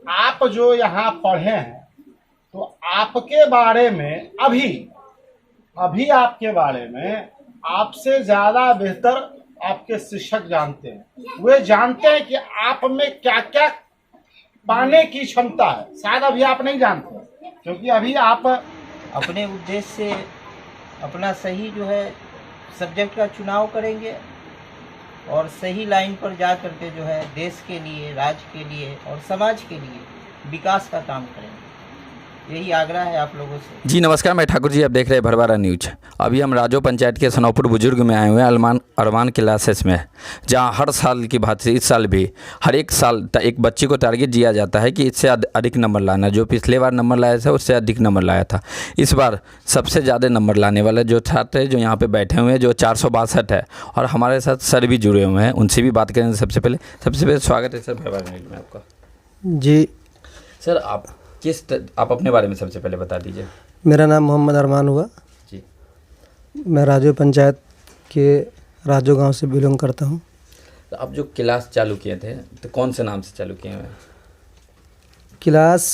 आप जो यहाँ पढ़े हैं तो आपके बारे में अभी अभी आपके बारे में आपसे ज़्यादा बेहतर आपके शिक्षक जानते हैं। वे जानते हैं कि आप में क्या क्या पाने की क्षमता है, शायद अभी आप नहीं जानते क्योंकि अभी आप अपने उद्देश्य से अपना सही जो है सब्जेक्ट का चुनाव करेंगे और सही लाइन पर जा करके जो है देश के लिए, राज्य के लिए और समाज के लिए विकास का काम करेंगे। यही आग्रह है आप लोगों से। जी नमस्कार, मैं ठाकुर जी, आप देख रहे हैं भरवारा न्यूज। अभी हम राजो पंचायत के सनौपुर बुजुर्ग में आए हुए हैं अरमान क्लासेस में, जहां हर साल की बात से इस साल भी हर एक साल एक बच्चे को टारगेट दिया जाता है कि इससे अधिक नंबर लाना। जो पिछले बार नंबर लाया था उससे अधिक नंबर लाया था। इस बार सबसे ज़्यादा नंबर लाने वाले जो छात्र जो यहाँ पर बैठे हुए हैं, जो 462 है, और हमारे साथ सर भी जुड़े हुए हैं, उनसे भी बात करेंगे। सबसे पहले स्वागत है सर भरवारा न्यूज में आपका। जी सर आप अपने बारे में सबसे पहले बता दीजिए। मेरा नाम मोहम्मद अरमान हुआ जी। मैं राजो पंचायत के राजो गांव से बिलोंग करता हूं। तो आप जो क्लास चालू किए थे तो कौन से नाम से चालू किए हैं? क्लास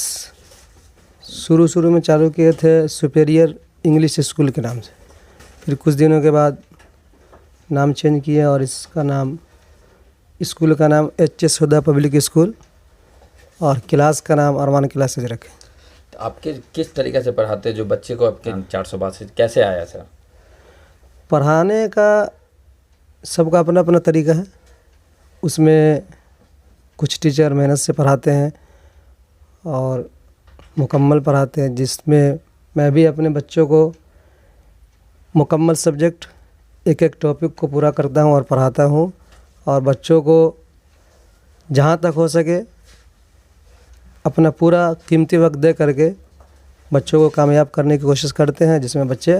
शुरू में चालू किए थे सुपेरियर इंग्लिश स्कूल के नाम से, फिर कुछ दिनों के बाद नाम चेंज किए और इसका नाम स्कूल का नाम HS हुदा पब्लिक स्कूल और क्लास का नाम अरमान क्लासेज रखे। तो आपके किस तरीक़े से पढ़ाते जो बच्चे को आपके 462 कैसे आया सर? पढ़ाने का सबका अपना अपना तरीका है। उसमें कुछ टीचर मेहनत से पढ़ाते हैं और मुकम्मल पढ़ाते हैं, जिसमें मैं भी अपने बच्चों को मुकम्मल सब्जेक्ट एक एक टॉपिक को पूरा करता हूं और पढ़ाता हूं, और बच्चों को जहां तक हो सके अपना पूरा कीमती वक्त दे करके बच्चों को कामयाब करने की कोशिश करते हैं, जिसमें बच्चे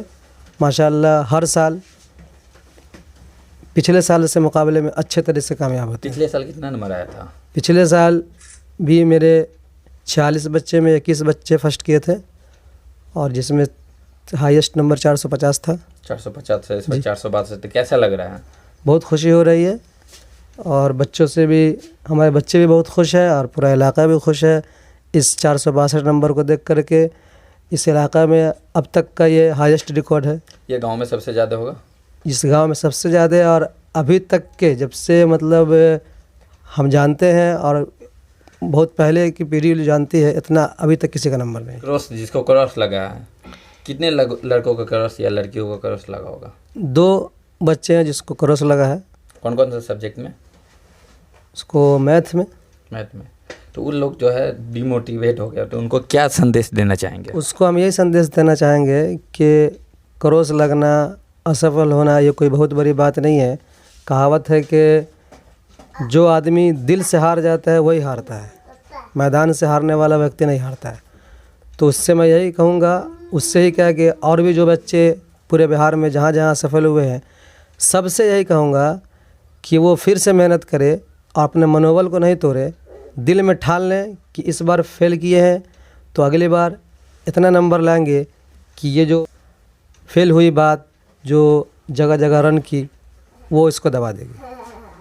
माशाल्लाह हर साल पिछले साल से मुकाबले में अच्छे तरह से कामयाब होते हैं। पिछले साल कितना नंबर आया था? पिछले साल भी मेरे 46 बच्चे में 21 बच्चे फर्स्ट किए थे, और जिसमें हाईएस्ट नंबर 450 था। 450 से इस बार 462 तो कैसा लग रहा है? बहुत खुशी हो रही है, और बच्चों से भी हमारे बच्चे भी बहुत खुश है और पूरा इलाका भी खुश है इस 462 नंबर को देख करके। इस इलाका में अब तक का ये हाईएस्ट रिकॉर्ड है। ये गांव में सबसे ज़्यादा होगा? इस गांव में सबसे ज़्यादा है, और अभी तक के जब से मतलब हम जानते हैं और बहुत पहले की पीढ़ी जानती है, इतना अभी तक किसी का नंबर नहीं। क्रॉस, जिसको क्रॉस लगा है, कितने लड़कों का क्रॉस या लड़कियों का क्रॉस लगा होगा? 2 बच्चे हैं जिसको क्रॉस लगा है। कौन कौन से सब्जेक्ट में? उसको मैथ में। तो उन लोग जो है डिमोटिवेट हो गया, तो उनको क्या संदेश देना चाहेंगे? उसको हम यही संदेश देना चाहेंगे कि क्रॉस लगना, असफल होना ये कोई बहुत बड़ी बात नहीं है। कहावत है कि जो आदमी दिल से हार जाता है वही हारता है, मैदान से हारने वाला व्यक्ति नहीं हारता है। तो उससे मैं यही कहूँगा, उससे ही क्या कि और भी जो बच्चे पूरे बिहार में जहाँ जहाँ सफल हुए हैं, सबसे यही कहूँगा कि वो फिर से मेहनत करे और अपने मनोबल को नहीं तोड़े। दिल में ठान लें कि इस बार फेल किए हैं तो अगली बार इतना नंबर लाएंगे कि ये जो फेल हुई बात जो जगह जगह रन की, वो इसको दबा देगी।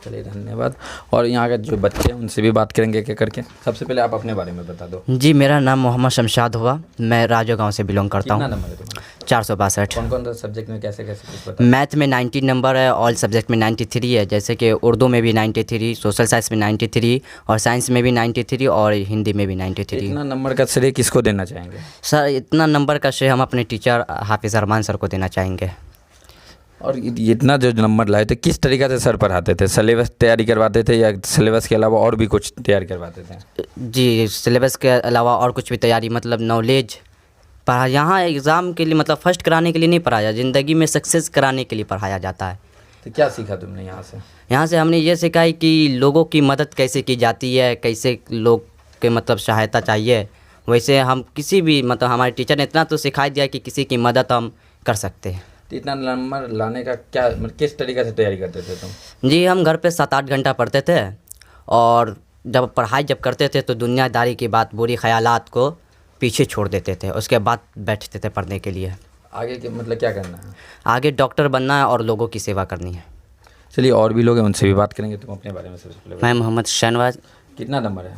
चलिए धन्यवाद। और यहाँ के जो बच्चे हैं उनसे भी बात करेंगे क्या करके। सबसे पहले आप अपने बारे में बता दो। जी, मेरा नाम मोहम्मद शमशाद हुआ, मैं राजो गांव से बिलोंग करता हूँ। कितना नंबर है तुम्हारा? 462। कौन कौन सा सब्जेक्ट में कैसे कैसे कुछ बता? मैथ में 90 नंबर है, ऑल सब्जेक्ट में 93 है, जैसे कि उर्दू में भी 93, सोशल साइंस में 93 और साइंस में भी 93 और हिंदी में भी 93। इतना नंबर का श्रेय किसको देना चाहेंगे? सर, इतना नंबर का श्रेय हम अपने टीचर हाफिज़ अरमान सर को देना चाहेंगे। और इतना जो नंबर लाए थे, किस तरीक़े से सर पढ़ाते थे? सिलेबस तैयारी करवाते थे या सिलेबस के अलावा और भी कुछ तैयार करवाते थे? जी, सिलेबस के अलावा और कुछ भी तैयारी, मतलब नॉलेज पढ़ा। यहाँ एग्ज़ाम के लिए मतलब फ़र्स्ट कराने के लिए नहीं पढ़ाया, ज़िंदगी में सक्सेस कराने के लिए पढ़ाया जाता है। तो क्या सीखा तुमने यहाँ से? यहाँ से हमने ये सीखा है कि लोगों की मदद कैसे की जाती है, कैसे लोग के मतलब सहायता चाहिए। वैसे हम किसी भी मतलब हमारे टीचर ने इतना तो सिखा दिया कि किसी की मदद हम कर सकते हैं। तो इतना नंबर लाने का क्या मतलब किस तरीक़े से तैयारी करते थे तुम? जी, हम घर पे 7-8 घंटा पढ़ते थे, और जब पढ़ाई करते थे तो दुनियादारी की बात, बुरी ख्यालात को पीछे छोड़ देते थे, उसके बाद बैठते थे पढ़ने के लिए। आगे के मतलब क्या करना है? आगे डॉक्टर बनना है और लोगों की सेवा करनी है। चलिए और भी लोग हैं, उनसे भी बात करेंगे। तुम अपने बारे में सबसे पहले मैं मोहम्मद शहनवाज। कितना नंबर है?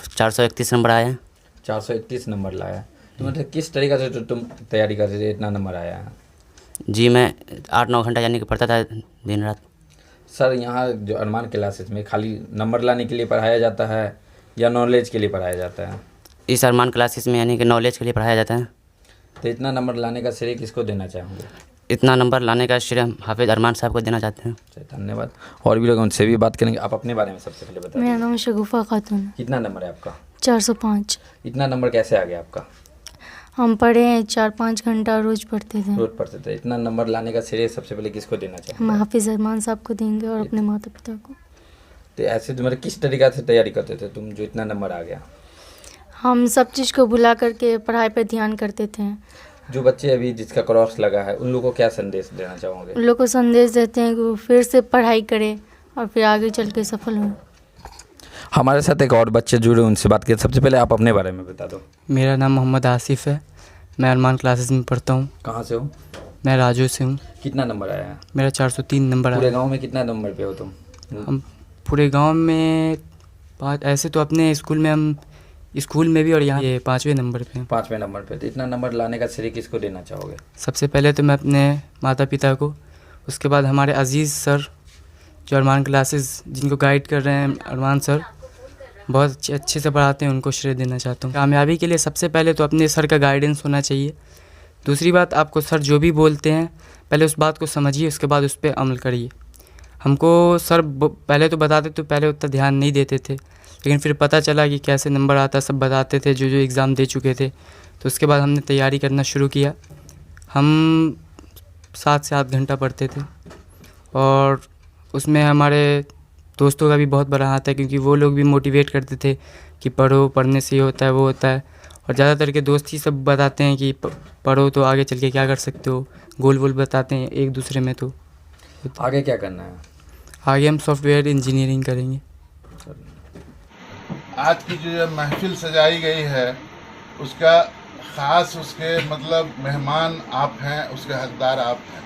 431 नंबर आया है। 431 नंबर लाया है। तो मतलब किस तरीक़े से तुम तैयारी कर रहे थे, इतना नंबर आया है? जी मैं 8-9 घंटा यानी कि पढ़ता था दिन रात। सर यहाँ जो अरमान क्लासेस में खाली नंबर लाने के लिए पढ़ाया जाता है या नॉलेज के लिए पढ़ाया जाता है? इस अरमान क्लासेस में यानी कि नॉलेज के लिए पढ़ाया जाता है। तो इतना नंबर लाने का श्रेय किसको देना चाहोगे? इतना नंबर लाने का श्रेय हम हाफिज़ अरमान साहब को देना चाहते हैं। अच्छा, धन्यवाद। और भी लोग उनसे भी बात करेंगे। आप अपने बारे में सबसे पहले बताइए। मेरा नाम शगुफ़ा खातून है। कितना नंबर है आपका? 405। इतना नंबर कैसे आ गया आपका? हम पढ़े हैं, 4-5 घंटा रोज़ पढ़ते थे। रोज पढ़ते थे। इतना नंबर लाने का श्रेय सबसे पहले किसको देना हम चाहिए? हाफिज़ अरमान साहब को देंगे और अपने माता पिता को। तो ऐसे तुम्हारे किस तरीक़ा से तैयारी करते थे तुम जो इतना नंबर आ गया? हम सब चीज़ को भुला करके पढ़ाई पर ध्यान करते थे। जो बच्चे अभी जिसका क्रॉस लगा है उन लोगों को क्या संदेश देना चाहोगे? उन लोग को संदेश देते हैं कि वो फिर से पढ़ाई करें और फिर आगे चल के सफल हों। हमारे साथ एक और बच्चे जुड़े, उनसे बात करें। सबसे पहले आप अपने बारे में बता दो। मेरा नाम मोहम्मद आसिफ़ है। मैं अरमान क्लासेस में पढ़ता हूँ। कहाँ से हो? मैं राजू से हूँ। कितना नंबर आया है? मेरा 403 नंबर पूरे आया। गांव में कितना नंबर पे हो तुम? हम पूरे गांव में 5, ऐसे तो अपने स्कूल में हम स्कूल में भी और यहाँ ये 5वें नंबर पे हैं। 5वें नंबर पे। तो इतना नंबर लाने का श्रेय किसको देना चाहोगे? सबसे पहले तो मैं अपने माता पिता को, उसके बाद हमारे अजीज़ सर जो अरमान क्लासेस जिनको गाइड कर रहे हैं, अरमान सर बहुत अच्छे से पढ़ाते हैं, उनको श्रेय देना चाहता हूँ। कामयाबी के लिए सबसे पहले तो अपने सर का गाइडेंस होना चाहिए। दूसरी बात, आपको सर जो भी बोलते हैं पहले उस बात को समझिए, उसके बाद उस पर अमल करिए। हमको सर पहले तो बताते तो पहले उतना ध्यान नहीं देते थे, लेकिन फिर पता चला कि कैसे नंबर आता, सब बताते थे जो एग्ज़ाम दे चुके थे। तो उसके बाद हमने तैयारी करना शुरू किया। हम 7 से 8 घंटा पढ़ते थे और उसमें हमारे दोस्तों का भी बहुत बड़ा हाथ है, क्योंकि वो लोग भी मोटिवेट करते थे कि पढ़ो, पढ़ने से ये होता है वो होता है। और ज़्यादातर के दोस्त ही सब बताते हैं कि पढ़ो तो आगे चल के क्या कर सकते हो, गोल वोल बताते हैं एक दूसरे में। तो आगे क्या करना है? आगे हम सॉफ्टवेयर इंजीनियरिंग करेंगे। आज की जो ये महफिल सजाई गई है उसका ख़ास उसके मतलब मेहमान आप हैं, उसके हकदार आप हैं।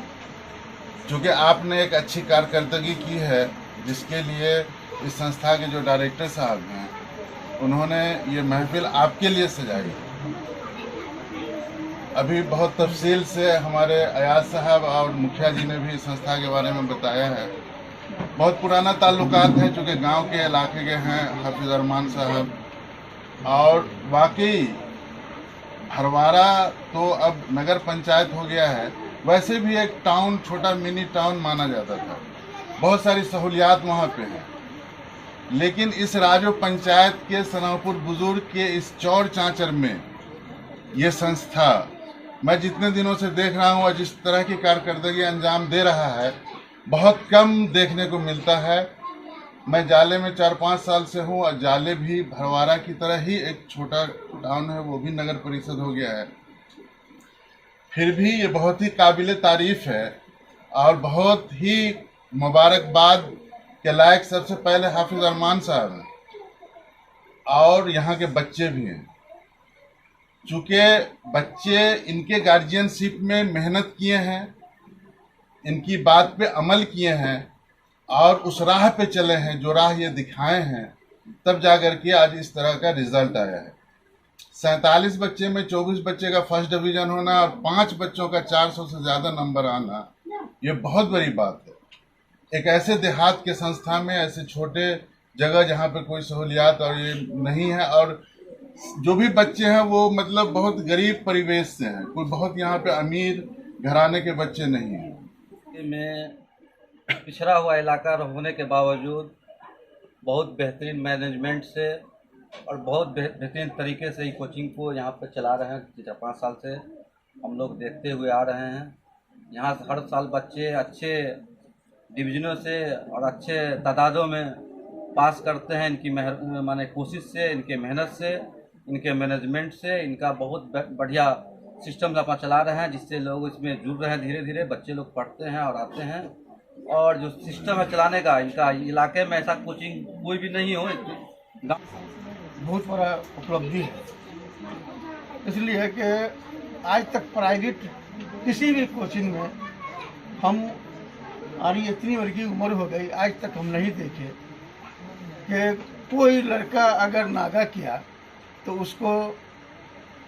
चूँकि आपने एक अच्छी कारकर्दगी की है जिसके लिए इस संस्था के जो डायरेक्टर साहब हैं उन्होंने ये महफिल आपके लिए सजाई। अभी बहुत तफसील से हमारे अयाज साहब और मुखिया जी ने भी इस संस्था के बारे में बताया है। बहुत पुराना ताल्लुकात है, चूँकि गांव के इलाके के हैं हाफिज़ अरमान साहब। और वाकई भरवारा तो अब नगर पंचायत हो गया है, वैसे भी एक टाउन, छोटा मिनी टाउन माना जाता था। बहुत सारी सहूलियात वहाँ पे हैं, लेकिन इस राजो पंचायत के सनापुर बुजुर्ग के इस चौड़ चांचर में ये संस्था मैं जितने दिनों से देख रहा हूँ और जिस तरह की कारकर्दगी अंजाम दे रहा है बहुत कम देखने को मिलता है। मैं जाले में 4-5 साल से हूँ और जाले भी भरवारा की तरह ही एक छोटा टाउन है, वो भी नगर परिषद हो गया है। फिर भी ये बहुत ही काबिल तारीफ़ है और बहुत ही मुबारकबाद के लायक सबसे पहले हाफिज़ अरमान साहब हैं और यहाँ के बच्चे भी हैं। चूँकि बच्चे इनके गार्जियनशिप में मेहनत किए हैं, इनकी बात पे अमल किए हैं और उस राह पे चले हैं जो राह ये दिखाए हैं, तब जाकर के आज इस तरह का रिजल्ट आया है। 47 बच्चे में 24 बच्चे का फर्स्ट डिवीज़न होना और 5 बच्चों का 400 से ज़्यादा नंबर आना, ये बहुत बड़ी बात है। एक ऐसे देहात के संस्था में, ऐसे छोटे जगह जहाँ पे कोई सहूलियात और ये नहीं है, और जो भी बच्चे हैं वो मतलब बहुत गरीब परिवेश से हैं, कोई बहुत यहाँ पे अमीर घराने के बच्चे नहीं हैं। में पिछड़ा हुआ इलाका होने के बावजूद बहुत बेहतरीन मैनेजमेंट से और बहुत बेहतरीन तरीके से ये कोचिंग को यहाँ पर चला रहे हैं। 4-5 साल से हम लोग देखते हुए आ रहे हैं। यहाँ से हर साल बच्चे अच्छे डिवीज़नों से और अच्छे तादादों में पास करते हैं। इनकी माने कोशिश से, इनके मेहनत से, इनके मैनेजमेंट से, इनका बहुत बढ़िया सिस्टम अपना चला रहे हैं, जिससे लोग इसमें जुड़ रहे हैं। धीरे धीरे बच्चे लोग पढ़ते हैं और आते हैं, और जो सिस्टम है चलाने का, इनका इलाके में ऐसा कोचिंग कोई भी नहीं हो। बहुत बड़ा उपलब्धि है, इसलिए है कि आज तक प्राइवेट किसी भी कोचिंग में हमारी इतनी बड़ी उम्र हो गई, आज तक हम नहीं देखे कि कोई लड़का अगर नागा किया तो उसको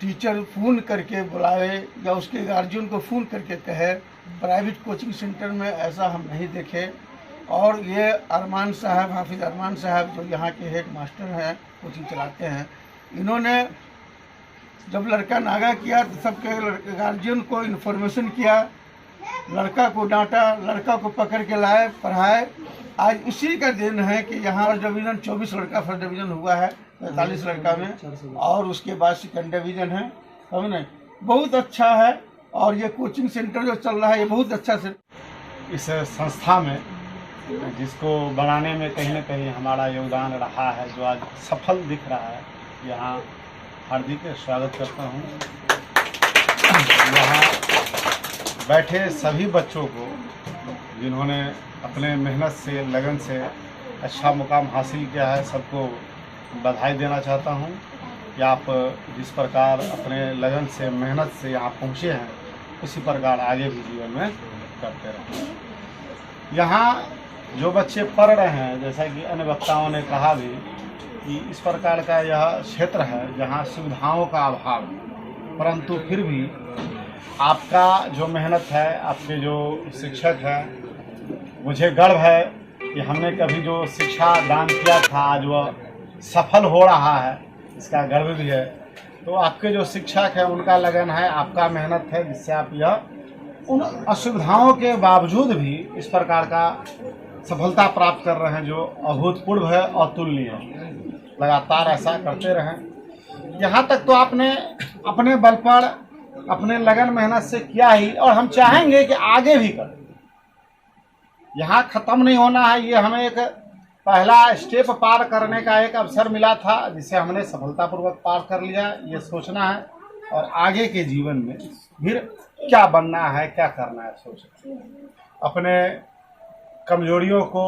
टीचर फ़ोन करके बुलावे या उसके गार्जियन को फ़ोन करके कहे। प्राइवेट कोचिंग सेंटर में ऐसा हम नहीं देखे। और ये अरमान साहब, हाफिज़ अरमान साहब जो यहाँ के हेड मास्टर हैं, कोचिंग चलाते हैं, इन्होंने जब लड़का नागा किया तो सबके गार्जियन को इन्फॉर्मेशन किया, लड़का को डांटा, लड़का को पकड़ के लाए, पढ़ाए। आज उसी का दिन है कि यहाँ फर्स्ट डिवीज़न 24 लड़का फर्स्ट डिवीज़न हुआ है 45 लड़का में, और उसके बाद सेकंड डिवीज़न है। समझ नहीं, बहुत अच्छा है। और ये कोचिंग सेंटर जो चल रहा है ये बहुत अच्छा से इस संस्था में जिसको बनाने में कहीं ना कहीं हमारा योगदान रहा है, जो आज सफल दिख रहा है, यहाँ हार्दिक स्वागत करता हूँ। यहाँ बैठे सभी बच्चों को जिन्होंने अपने मेहनत से, लगन से अच्छा मुकाम हासिल किया है, सबको बधाई देना चाहता हूँ कि आप जिस प्रकार अपने लगन से, मेहनत से यहाँ पहुँचे हैं, उसी प्रकार आगे भी जीवन में करते रहें। यहाँ जो बच्चे पढ़ रहे हैं, जैसा कि अन्य वक्ताओं ने कहा भी कि इस प्रकार का यह क्षेत्र है जहाँ सुविधाओं का अभाव है, परंतु फिर भी आपका जो मेहनत है, आपके जो शिक्षक हैं, मुझे गर्व है कि हमने कभी जो शिक्षा दान किया था आज वह सफल हो रहा है, इसका गर्व भी है। तो आपके जो शिक्षक हैं उनका लगन है, आपका मेहनत है, जिससे आप यह उन असुविधाओं के बावजूद भी इस प्रकार का सफलता प्राप्त कर रहे हैं, जो अभूतपूर्व है, अतुलनीय है। लगातार ऐसा करते रहें। यहाँ तक तो आपने अपने बल पर, अपने लगन मेहनत से किया ही, और हम चाहेंगे कि आगे भी करें। यहाँ ख़त्म नहीं होना है। ये हमें एक पहला स्टेप पार करने का एक अवसर मिला था, जिसे हमने सफलतापूर्वक पार कर लिया। ये सोचना है और आगे के जीवन में फिर क्या बनना है, क्या करना है, सोचना। अपने कमजोरियों को,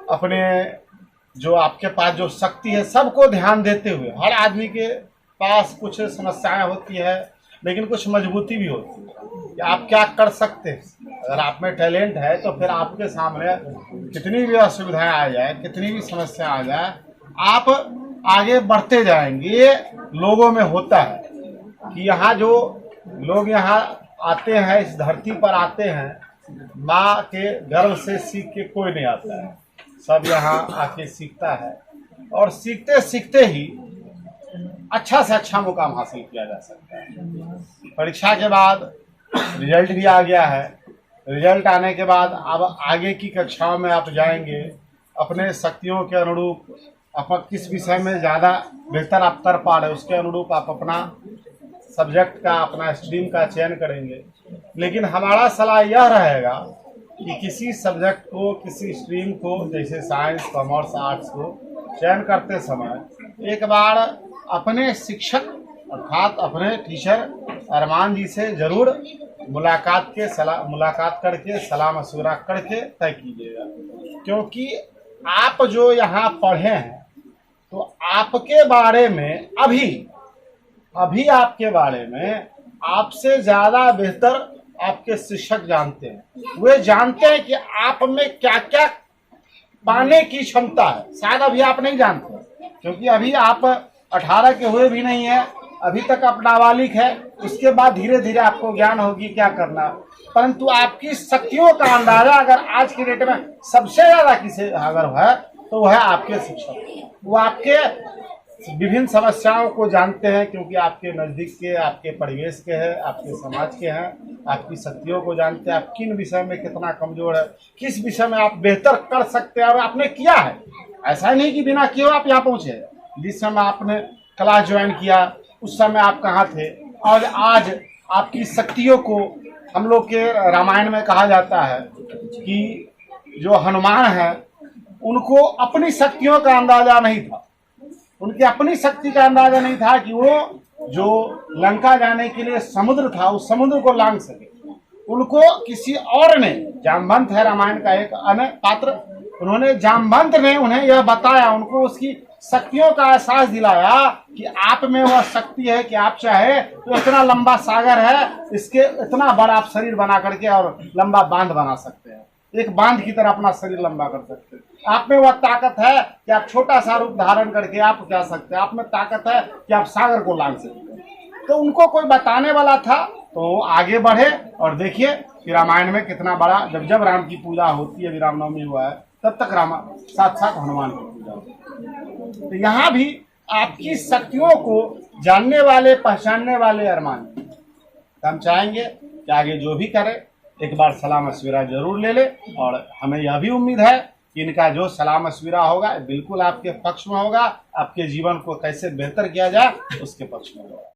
अपने जो आपके पास जो शक्ति है, सबको ध्यान देते हुए, हर आदमी के पास कुछ समस्याएं होती है, लेकिन कुछ मजबूती भी होती है कि आप क्या कर सकते हैं। अगर आप में टैलेंट है तो फिर आपके सामने कितनी भी असुविधाएं आ जाए, कितनी भी समस्या आ जाए, आप आगे बढ़ते जाएंगे। ये लोगों में होता है कि यहाँ जो लोग यहाँ आते हैं, इस धरती पर आते हैं, माँ के गर्भ से सीख के कोई नहीं आता है, सब यहाँ आके सीखता है। और सीखते सीखते ही अच्छा से अच्छा मुकाम हासिल किया जा सकता है। परीक्षा के बाद रिजल्ट भी आ गया है। रिजल्ट आने के बाद अब आगे की कक्षाओं में आप जाएंगे, अपने शक्तियों के अनुरूप, आप किस विषय में ज़्यादा बेहतर आप कर पा रहे, उसके अनुरूप आप अपना सब्जेक्ट का, अपना स्ट्रीम का चयन करेंगे। लेकिन हमारा सलाह यह रहेगा कि किसी सब्जेक्ट को, किसी स्ट्रीम को, जैसे साइंस, कॉमर्स, आर्ट्स को चयन करते समय एक बार अपने शिक्षक अर्थात अपने टीचर अरमान जी से ज़रूर मुलाकात करके सलाह मशवरा करके तय कीजिएगा। क्योंकि आप जो यहाँ पढ़े हैं तो आपके बारे में अभी आपके बारे में आपसे ज़्यादा बेहतर आपके शिक्षक जानते हैं। वे जानते हैं कि आप में क्या क्या पाने की क्षमता है। शायद अभी आप नहीं जानते, क्योंकि अभी आप 18 के हुए भी नहीं है, अभी तक आप नाबालिग है। उसके बाद धीरे धीरे आपको ज्ञान होगी क्या करना। परंतु आपकी शक्तियों का अंदाजा अगर आज की डेट में सबसे ज़्यादा किसे अगर है तो वह है आपके शिक्षक। वो आपके विभिन्न समस्याओं को जानते हैं, क्योंकि आपके नज़दीक के, आपके परिवेश के हैं, आपके समाज के हैं। आपकी शक्तियों को जानते हैं, आप किन विषय में कितना कमज़ोर है, किस विषय में आप बेहतर कर सकते हैं, और आपने किया है। ऐसा नहीं कि बिना किए आप यहाँ पहुँचे। जिस समय आपने क्लास ज्वाइन किया उस समय आप कहाँ थे, और आज आपकी शक्तियों को, हम लोग के रामायण में कहा जाता है कि जो हनुमान हैं उनको अपनी शक्तियों का अंदाज़ा नहीं था। उनकी अपनी शक्ति का अंदाज़ा नहीं था कि वो जो लंका जाने के लिए समुद्र था, उस समुद्र को लांघ सके। उनको किसी और ने, जामवंत है रामायण का एक अन्य पात्र, उन्होंने, जामवंत ने उन्हें यह बताया, उनको उसकी शक्तियों का एहसास दिलाया कि आप में वह शक्ति है कि आप चाहे तो इतना लंबा सागर है, इसके इतना बड़ा आप शरीर बना करके और लंबा बांध बना सकते हैं। एक बांध की तरह अपना शरीर लंबा कर सकते हैं। आप में वह ताकत है कि आप छोटा सा रूप धारण करके आप जा सकते हैं। आप में ताकत है कि आप सागर को लांघ सकते हैं। तो उनको कोई बताने वाला था तो आगे बढ़े और देखिए कि रामायण में कितना बड़ा, जब जब राम की पूजा होती है, अभी रामनवमी हुआ है, तब तक साथ साथ हनुमान की पूजा होती है। तो यहाँ भी आपकी शक्तियों को जानने वाले, पहचानने वाले अरमान, हम चाहेंगे कि आगे जो भी करे एक बार सलाह मशविरा जरूर ले ले। और हमें यह भी उम्मीद है कि इनका जो सलाह मशविरा होगा बिल्कुल आपके पक्ष में होगा, आपके जीवन को कैसे बेहतर किया जाए उसके पक्ष में होगा।